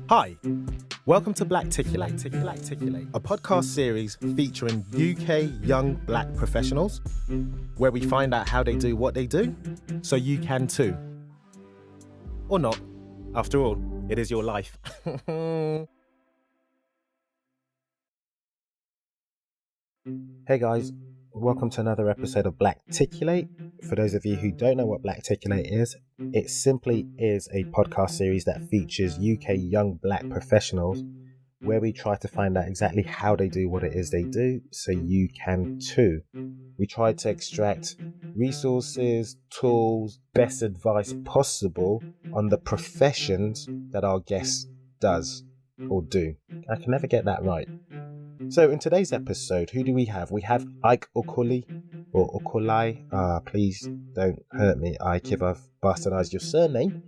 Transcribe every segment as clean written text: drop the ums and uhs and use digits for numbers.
Hi, welcome to Blacticulate, a podcast series featuring UK young black professionals, where we find out how they do what they do, so you can too. Or not. After all, it is your life. Hey guys, welcome to another episode of Blacticulate. For those of you who don't know what Blacticulate is, it simply is a podcast series that features UK young black professionals where we try to find out exactly how they do what it is they do so you can too. We try to extract resources, tools, best advice possible on the professions that our guest does or do. I can never get that right. So in today's episode, who do we have? We have Ike Okolie or Okolie. Please don't hurt me, Ike, if I've bastardized your surname.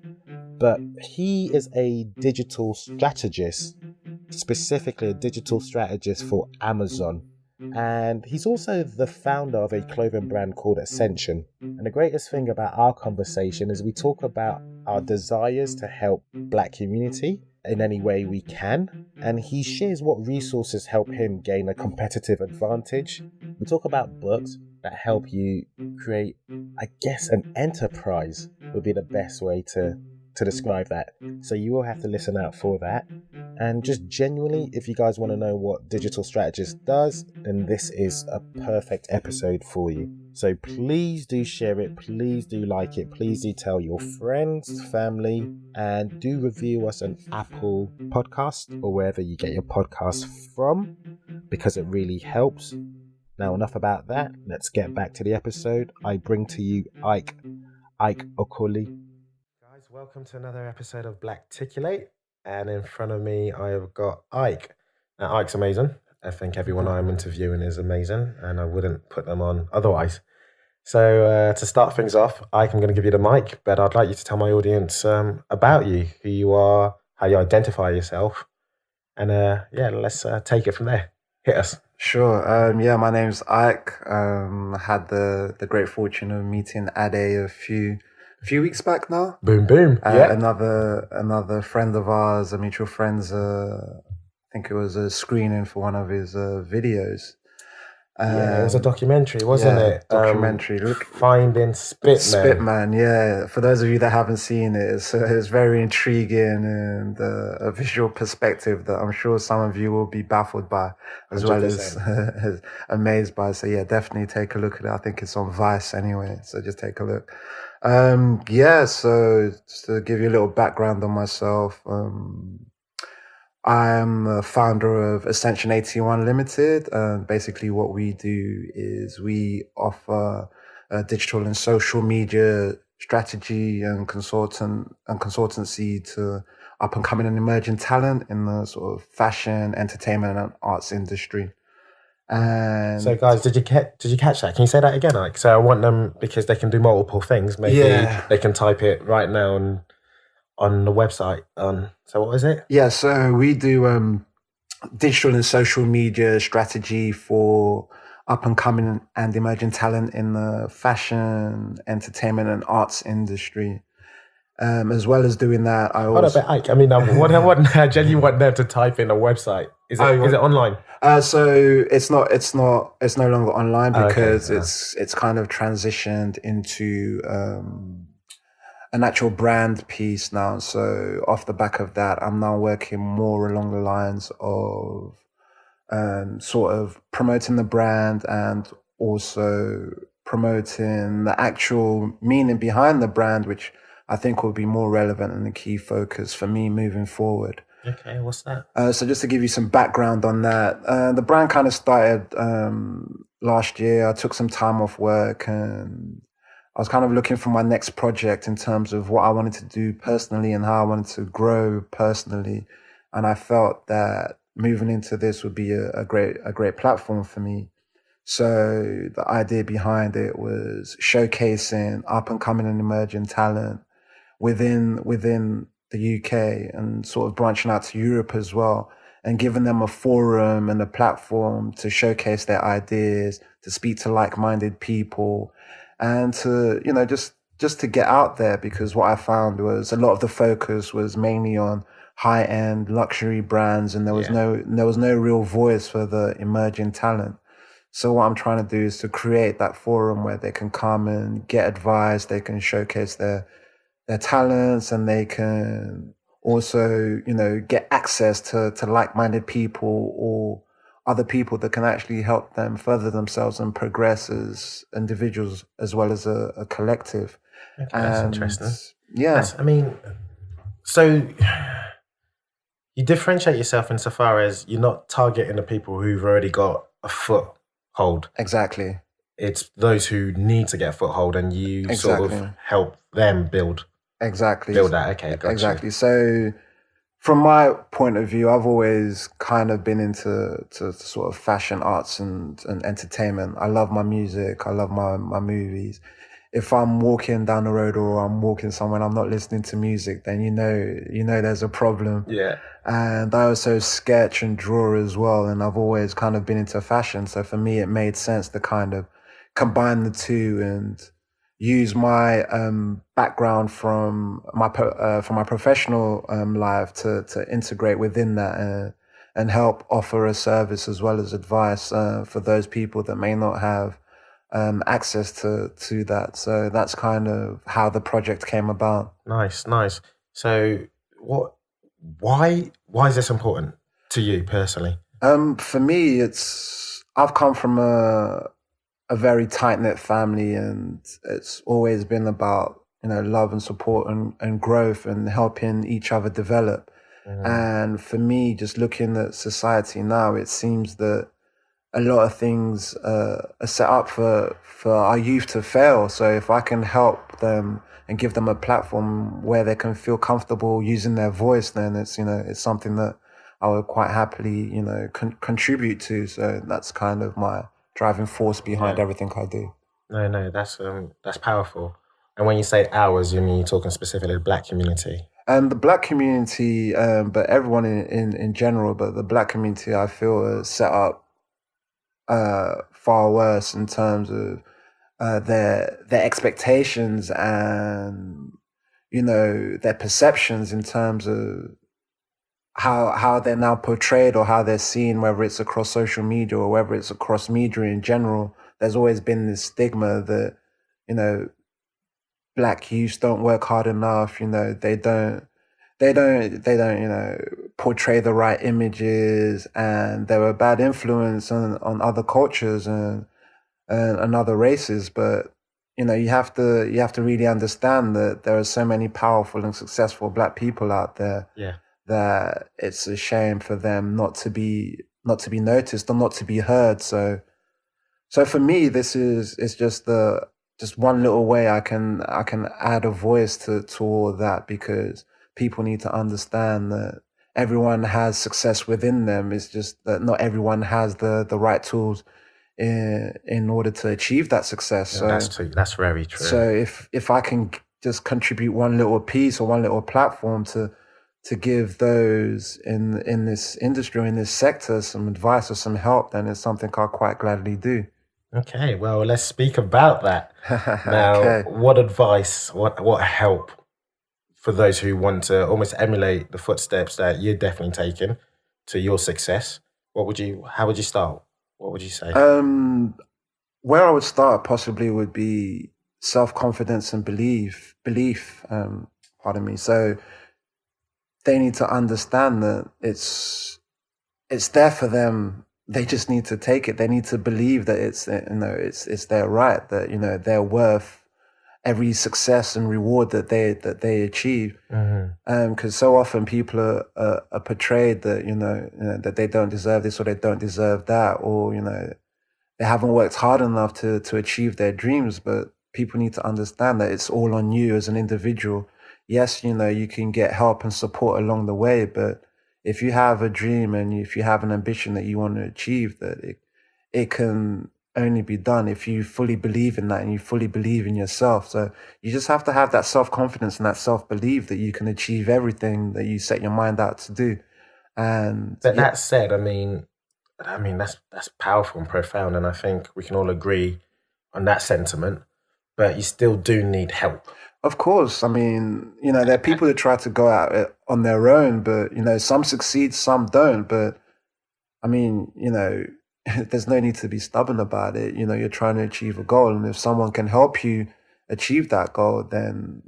But he is a digital strategist, specifically a digital strategist for Amazon. And he's also the founder of a clothing brand called Ascensions. And the greatest thing about our conversation is we talk about our desires to help black community in any way we can, and he shares what resources help him gain a competitive advantage. We talk about books that help you create, I guess, an enterprise would be the best way to describe that. So you will have to listen out for that. And just genuinely, if you guys want to know what Digital Strategist does, then this is a perfect episode for you. So please do share it, please do like it, please do tell your friends, family, and do review us on Apple Podcast or wherever you get your podcasts from, because it really helps. Now, enough about that. Let's get back to the episode. I bring to you Ike Okolie. Guys, welcome to another episode of Blacticulate. And in front of me, I have got Ike. Now, Ike's amazing. I think everyone I'm interviewing is amazing, and I wouldn't put them on otherwise. So to start things off, Ike, I'm going to give you the mic, but I'd like you to tell my audience about you, who you are, how you identify yourself, and let's take it from there. Hit us. Sure. My name's Ike. I had the great fortune of meeting Ade a few weeks back now. Boom, boom. Another friend of ours, a mutual friend's, I think it was a screening for one of his videos. It was a documentary, wasn't it? Documentary. Finding Spitman. Spitman, yeah. For those of you that haven't seen it, it's very intriguing and a visual perspective that I'm sure some of you will be baffled by, as 100%. Well as amazed by. So yeah, definitely take a look at it. I think it's on Vice anyway, so just take a look. So just to give you a little background on myself, I'm a founder of Ascension 81 Limited. Basically what we do is we offer digital and social media strategy and consultancy to up and coming and emerging talent in the sort of fashion, entertainment and arts industry. And so guys, did you catch that? Can you say that again? Like, so I want them, because they can do multiple things. Maybe they can type it right now on the website. So what is it? Yeah, so we do digital and social media strategy for up and coming and emerging talent in the fashion, entertainment and arts industry. As well as doing that, I also... Hold up, Ike. I mean, I genuinely want them to type in a website. Is it online? So it's no longer online because it's kind of transitioned into an actual brand piece now. So off the back of that, I'm now working more along the lines of sort of promoting the brand and also promoting the actual meaning behind the brand, which I think will be more relevant and a key focus for me moving forward. Okay, what's that? So just to give you some background on that, the brand kind of started last year. I took some time off work and I was kind of looking for my next project in terms of what I wanted to do personally and how I wanted to grow personally. And I felt that moving into this would be a great platform for me. So the idea behind it was showcasing up and coming and emerging talent within the UK and sort of branching out to Europe as well, and giving them a forum and a platform to showcase their ideas, to speak to like-minded people, and to, just just to get out there, because what I found was a lot of the focus was mainly on high end luxury brands, and Yeah. there was no real voice for the emerging talent. So what I'm trying to do is to create that forum where they can come and get advice, they can showcase their talents, and they can also, get access to like-minded people or other people that can actually help them further themselves and progress as individuals as well as a collective. Okay, that's And interesting. yeah, So you differentiate yourself insofar as you're not targeting the people who've already got a foothold. exactly, It's those who need to get a foothold, and you sort of exactly, help them build exactly, that. Okay, got you. exactly. So from my point of view, I've always kind of been into to sort of fashion arts and entertainment. I love my music. I love my movies. If I'm walking down the road or I'm walking somewhere and I'm not listening to music, then there's a problem. Yeah. And I also sketch and draw as well, and I've always kind of been into fashion. So for me, it made sense to kind of combine the two and use my background from my professional life to integrate within that and help offer a service as well as advice for those people that may not have access to that. So that's kind of how the project came about. Nice, nice. So what? Why is this important to you personally? For me, I've come from a very tight knit family, and it's always been about love and support and growth and helping each other develop. And for me, just looking at society now, it seems that a lot of things are set up for our youth to fail. So if I can help them and give them a platform where they can feel comfortable using their voice, then it's something that I would quite happily contribute to. So that's kind of my driving force behind Yeah. everything I do. No, that's powerful. And when you say ours, you mean you're talking specifically the Black community? And the black community, but everyone in general, but the black community, I feel is set up far worse in terms of their expectations and their perceptions in terms of how they're now portrayed or how they're seen, whether it's across social media or whether it's across media in general. There's always been this stigma that you know black youths don't work hard enough. They don't portray the right images, and they're a bad influence on other cultures and other races. But you have to really understand that there are so many powerful and successful black people out there Yeah. that it's a shame for them not to be noticed or not to be heard. So for me, this is just one little way I can add a voice to all that, because people need to understand that everyone has success within them. It's just that not everyone has the right tools in order to achieve that success. Yeah, that's true. That's very true. So if I can just contribute one little piece or one little platform to give those in this industry or in this sector some advice or some help, then it's something I'll quite gladly do. Okay, well, let's speak about that. Now, Okay. what advice, what help for those who want to almost emulate the footsteps that you're definitely taking to your success? How would you start? What would you say? Where I would start possibly would be self-confidence and belief. Pardon me. So they need to understand that it's there for them. They just need to take it. They need to believe that it's their right, that they're worth every success and reward that they achieve. Because so often people are portrayed that that they don't deserve this or they don't deserve that, or they haven't worked hard enough to achieve their dreams. But people need to understand that it's all on you as an individual. Yes, you can get help and support along the way, but if you have a dream and if you have an ambition that you want to achieve, that it can only be done if you fully believe in that and you fully believe in yourself. So you just have to have that self-confidence and that self-belief that you can achieve everything that you set your mind out to do. And But that said, that's powerful and profound, and I think we can all agree on that sentiment. but you still do need help. Of course. I mean, there are people that try to go at it on their own, but, some succeed, some don't. But, I mean, there's no need to be stubborn about it. You're trying to achieve a goal. And if someone can help you achieve that goal, then,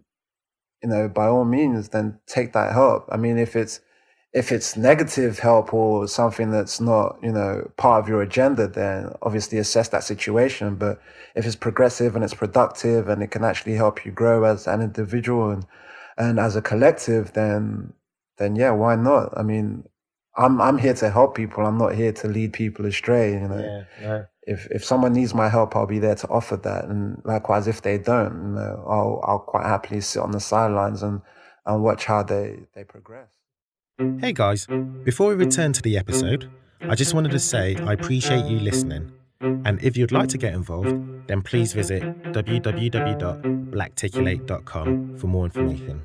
by all means, then take that help. I mean, if it's negative help or something that's not, part of your agenda, then obviously assess that situation. But if it's progressive and it's productive and it can actually help you grow as an individual and as a collective, then yeah, why not? I mean, I'm here to help people. I'm not here to lead people astray. Yeah. If someone needs my help, I'll be there to offer that. And likewise, if they don't, I'll quite happily sit on the sidelines and watch how they progress. Hey guys, before we return to the episode, I just wanted to say I appreciate you listening. And if you'd like to get involved, then please visit www.blacticulate.com for more information.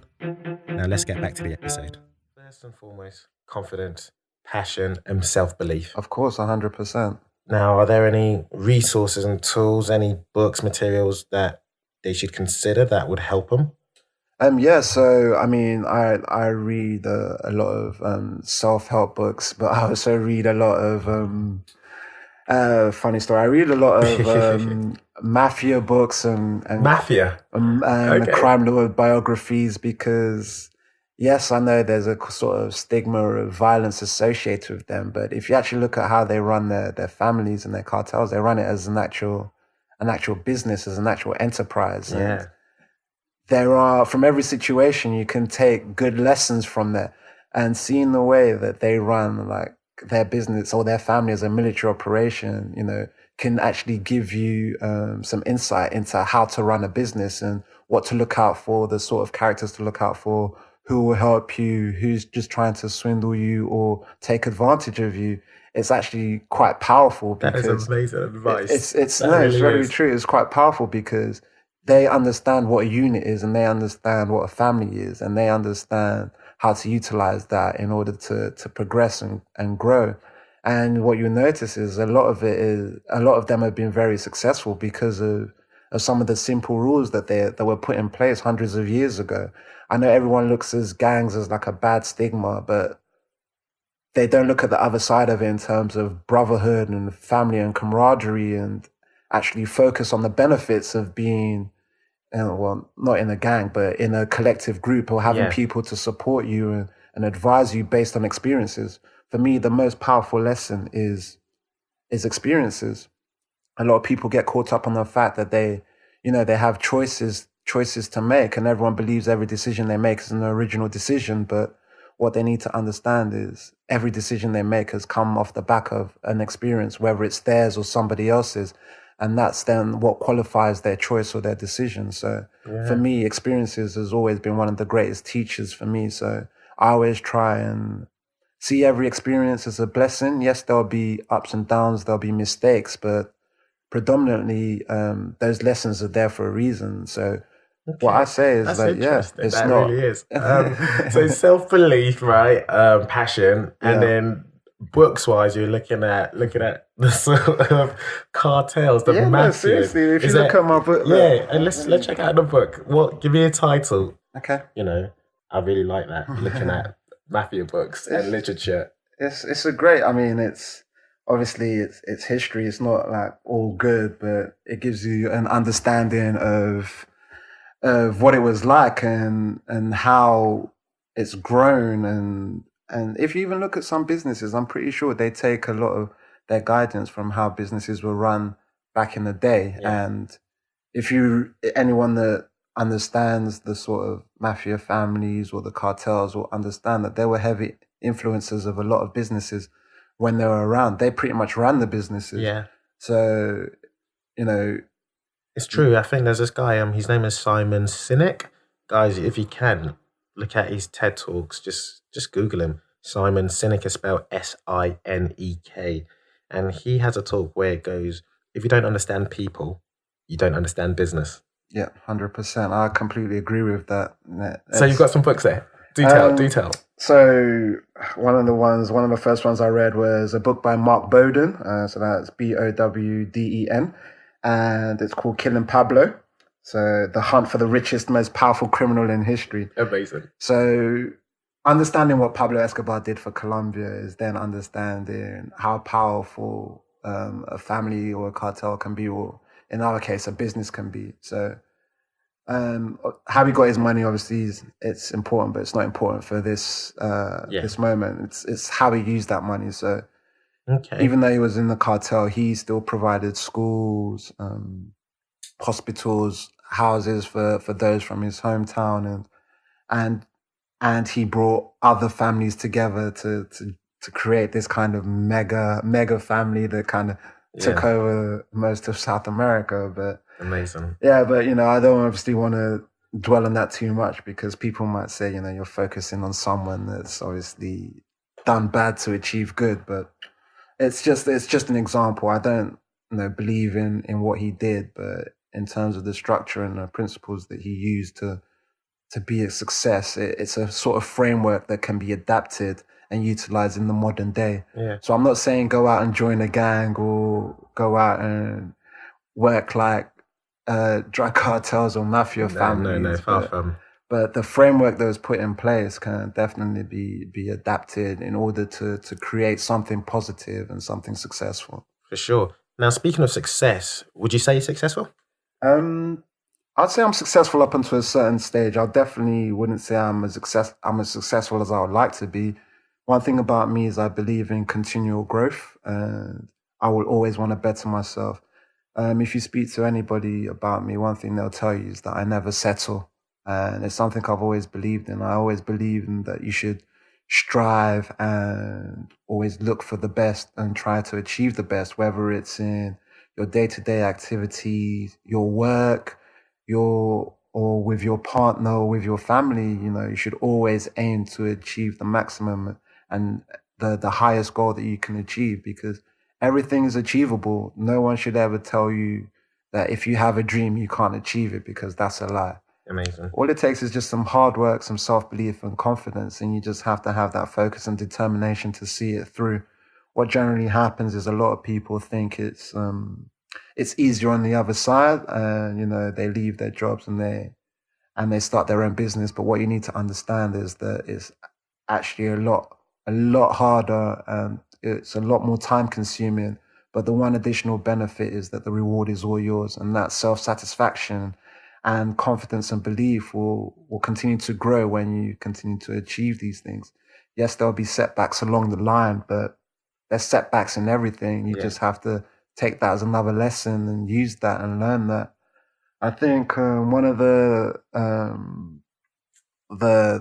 Now let's get back to the episode. First and foremost, confidence, passion, and self-belief. Of course, 100%. Now, are there any resources and tools, any books, materials that they should consider that would help them? Yeah, so I mean, I read a lot of self-help books, but I also read a lot of funny story. I read a lot of mafia books and Mafia and Okay. crime lord biographies because yes, I know there's a sort of stigma of violence associated with them, but if you actually look at how they run their families and their cartels, they run it as an actual business, as an actual enterprise. Yeah. And there are, from every situation, you can take good lessons from there, and seeing the way that they run like their business or their family as a military operation, can actually give you some insight into how to run a business and what to look out for, the sort of characters to look out for, who will help you, who's just trying to swindle you or take advantage of you. It's actually quite powerful because That is amazing advice. it's That very is. true. It's quite powerful because they understand what a unit is and they understand what a family is and they understand how to utilize that in order to progress and grow. And what you notice is a lot of them have been very successful because of some of the simple rules that were put in place hundreds of years ago. I know everyone looks as gangs as like a bad stigma, but they don't look at the other side of it in terms of brotherhood and family and camaraderie and actually focus on the benefits of being, well, not in a gang, but in a collective group or having people to support you and advise you based on experiences. For me, the most powerful lesson is experiences. A lot of people get caught up on the fact that they have choices to make, and everyone believes every decision they make is an original decision. But what they need to understand is every decision they make has come off the back of an experience, whether it's theirs or somebody else's. And that's then what qualifies their choice or their decision. So for me, experiences has always been one of the greatest teachers for me. So I always try and see every experience as a blessing. Yes, there'll be ups and downs, there'll be mistakes, but predominantly those lessons are there for a reason. So what I say is it's that not. really is. So self-belief, right? Passion, and then books-wise, you're looking at the sort of cartels, the mafia. Seriously, if you look at my book, and let's check out the book. Give me a title. Okay. I really like that. Looking at mafia books and literature. It's a great. I mean, it's obviously it's history. It's not like all good, but it gives you an understanding of what it was like and how it's grown and if you even look at some businesses, I'm pretty sure they take a lot of their guidance from how businesses were run back in the day. Yeah. And if anyone that understands the sort of mafia families or the cartels will understand that there were heavy influences of a lot of businesses when they were around. They pretty much ran the businesses. Yeah. So, it's true. I think there's this guy, his name is Simon Sinek. Guys, if you can, look at his TED Talks. Just Google him. Simon Sinek is spelled Sinek. And he has a talk where it goes, if you don't understand people, you don't understand business. Yeah, 100%. I completely agree with that. So you've got some books there. Do tell. So one of the first ones I read was a book by Mark Bowden. So that's Bowden. And it's called Killing Pablo. So the hunt for the richest, most powerful criminal in history. Amazing. So understanding what Pablo Escobar did for Colombia is then understanding how powerful a family or a cartel can be, or in our case, a business can be. So how he got his money, obviously, it's important, but it's not important for this this moment. It's how he used that money. So even though he was in the cartel, he still provided schools, hospitals, houses for those from his hometown, and he brought other families together to create this kind of mega family that kind of took over most of South America. But amazing. Yeah, but I don't obviously want to dwell on that too much, because people might say, you're focusing on someone that's obviously done bad to achieve good. But it's just an example. I don't believe in what he did, but in terms of the structure and the principles that he used to be a success, it's a sort of framework that can be adapted and utilized in the modern day. Yeah. So I'm not saying go out and join a gang or go out and work like drug cartels or mafia families. No, far from. But the framework that was put in place can definitely be adapted in order to create something positive and something successful. For sure. Now, speaking of success, would you say you're successful? I'd say I'm successful up until a certain stage. I definitely wouldn't say I'm as successful as I would like to be. One thing about me is I believe in continual growth, and I will always want to better myself. If you speak to anybody about me, one thing they'll tell you is that I never settle. And it's something I've always believed in. I always believe in that you should strive and always look for the best and try to achieve the best, whether it's in your day-to-day activities, your work, or with your partner or with your family. You should always aim to achieve the maximum and the highest goal that you can achieve, because everything is achievable. No one should ever tell you that if you have a dream, you can't achieve it, because that's a lie. Amazing. All it takes is just some hard work, some self-belief and confidence, and you just have to have that focus and determination to see it through. What generally happens is a lot of people think it's easier on the other side, and they leave their jobs and they start their own business. But what you need to understand is that it's actually a lot harder, and it's a lot more time consuming. But the one additional benefit is that the reward is all yours, and that self-satisfaction and confidence and belief will continue to grow when you continue to achieve these things. Yes, there'll be setbacks along the line, but there's setbacks in everything. You just have to take that as another lesson and use that and learn that. I think one of the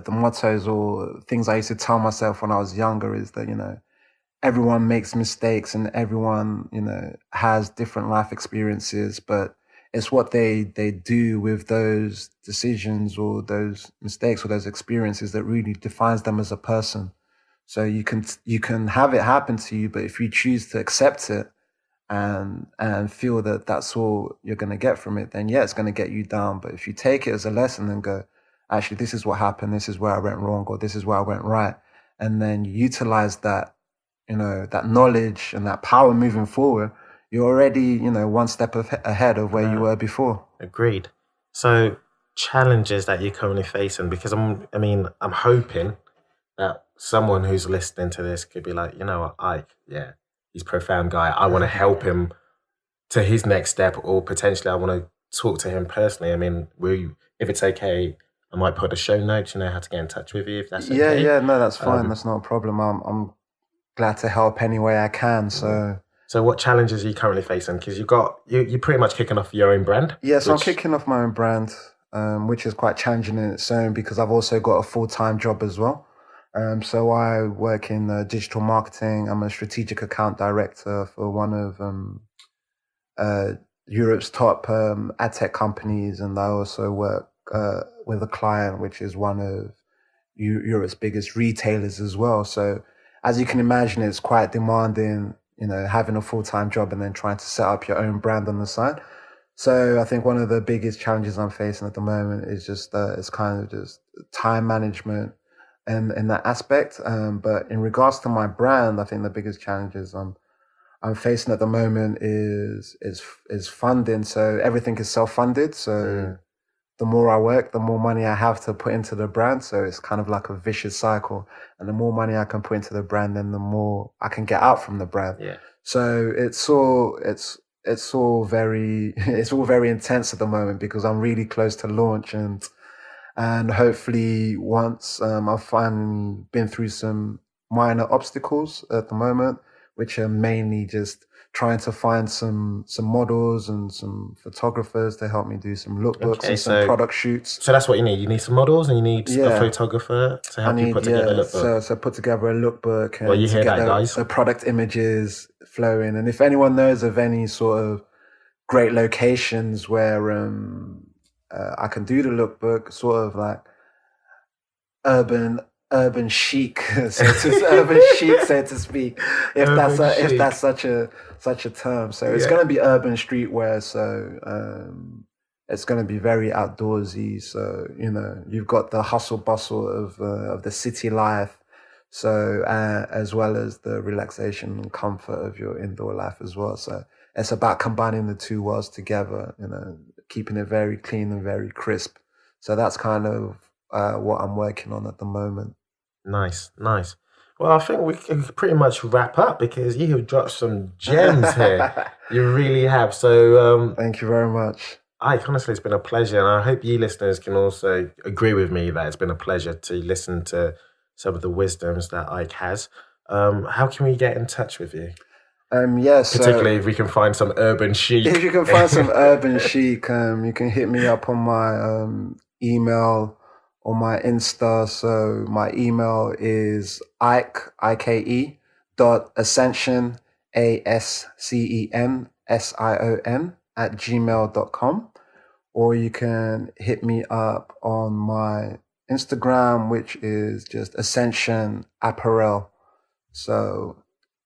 mottos or things I used to tell myself when I was younger is that, everyone makes mistakes and everyone, has different life experiences, but it's what they do with those decisions or those mistakes or those experiences that really defines them as a person. So you can have it happen to you, but if you choose to accept it and feel that that's all you're going to get from it, then it's going to get you down. But if you take it as a lesson and go, actually, this is what happened, this is where I went wrong, or this is where I went right, and then you utilize that, that knowledge and that power moving forward, you're already, one step ahead of where you were before. Agreed. So challenges that you're currently facing, because I'm hoping that someone who's listening to this could be like, what, Ike, he's a profound guy. I want to help him to his next step, or potentially I want to talk to him personally. If it's okay, I might put a show note, how to get in touch with you, if that's okay. Yeah, no, that's fine. That's not a problem. I'm glad to help any way I can. So what challenges are you currently facing? Because you're pretty much kicking off your own brand. So I'm kicking off my own brand, which is quite challenging in its own, because I've also got a full-time job as well. So I work in digital marketing. I'm a strategic account director for one of Europe's top ad tech companies, and I also work with a client which is one of Europe's biggest retailers as well. So as you can imagine, it's quite demanding, having a full-time job and then trying to set up your own brand on the side. So I think one of the biggest challenges I'm facing at the moment is just it's kind of just time management and in that aspect. But in regards to my brand, I think the biggest challenge is I'm facing at the moment is funding. So everything is self-funded. So the more I work, the more money I have to put into the brand. So it's kind of like a vicious cycle. And the more money I can put into the brand, then the more I can get out from the brand. Yeah. So it's all very it's all very intense at the moment because I'm really close to launch, and hopefully once I've finally been through some minor obstacles at the moment, which are mainly just trying to find some models and some photographers to help me do some lookbooks and some product shoots. So that's what you need. You need some models and you need a photographer to help you put together a lookbook. So put together a lookbook and well, you hear get that, guys. the product images flowing. And if anyone knows of any sort of great locations where I can do the lookbook, sort of like urban chic, so to speak, if that's such a term. So it's going to be urban streetwear. So it's going to be very outdoorsy. So you've got the hustle bustle of the city life. So as well as the relaxation and comfort of your indoor life as well. So it's about combining the two worlds together. Keeping it very clean and very crisp. So that's kind of what I'm working on at the moment. Nice. Well, I think we can pretty much wrap up because you have dropped some gems here. You really have. So thank you very much. Ike, honestly, it's been a pleasure. And I hope you listeners can also agree with me that it's been a pleasure to listen to some of the wisdoms that Ike has. How can we get in touch with you? Particularly if we can find some urban chic. If you can find some urban chic, you can hit me up on my email or my Insta. So my email is Ike dot Ascension ASCENSION @gmail.com, or you can hit me up on my Instagram, which is just Ascension Apparel. So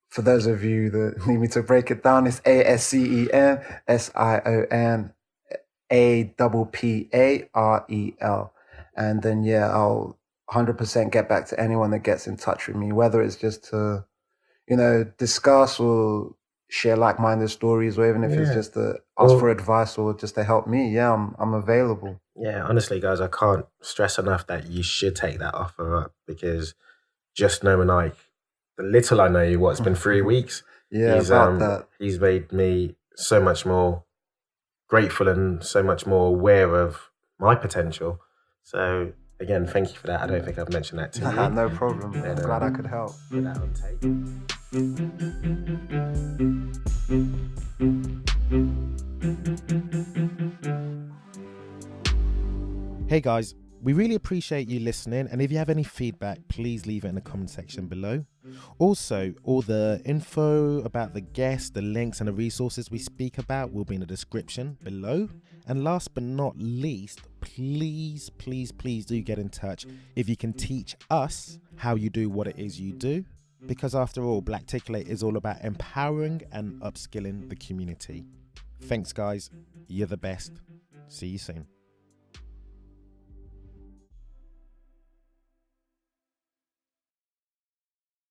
for those of you that need me to break it down, it's ASCENSION APPAREL. And then, I'll 100% get back to anyone that gets in touch with me, whether it's just to, discuss or share like-minded stories, or even if it's just to ask for advice or just to help me. I'm available. Yeah, honestly, guys, I can't stress enough that you should take that offer up, because just knowing Ike, the little I know you, it's been 3 weeks. He's made me so much more grateful and so much more aware of my potential. So again, thank you for that. I don't think I've mentioned that to you. No problem. I'm glad I could help. Put that on tape. Hey guys, we really appreciate you listening, and if you have any feedback, please leave it in the comment section below. Also, all the info about the guests, the links and the resources we speak about will be in the description below. And last but not least, please do get in touch if you can teach us how you do what it is you do, because after all, Blacticulate is all about empowering and upskilling the community. Thanks guys, you're the best. See you soon.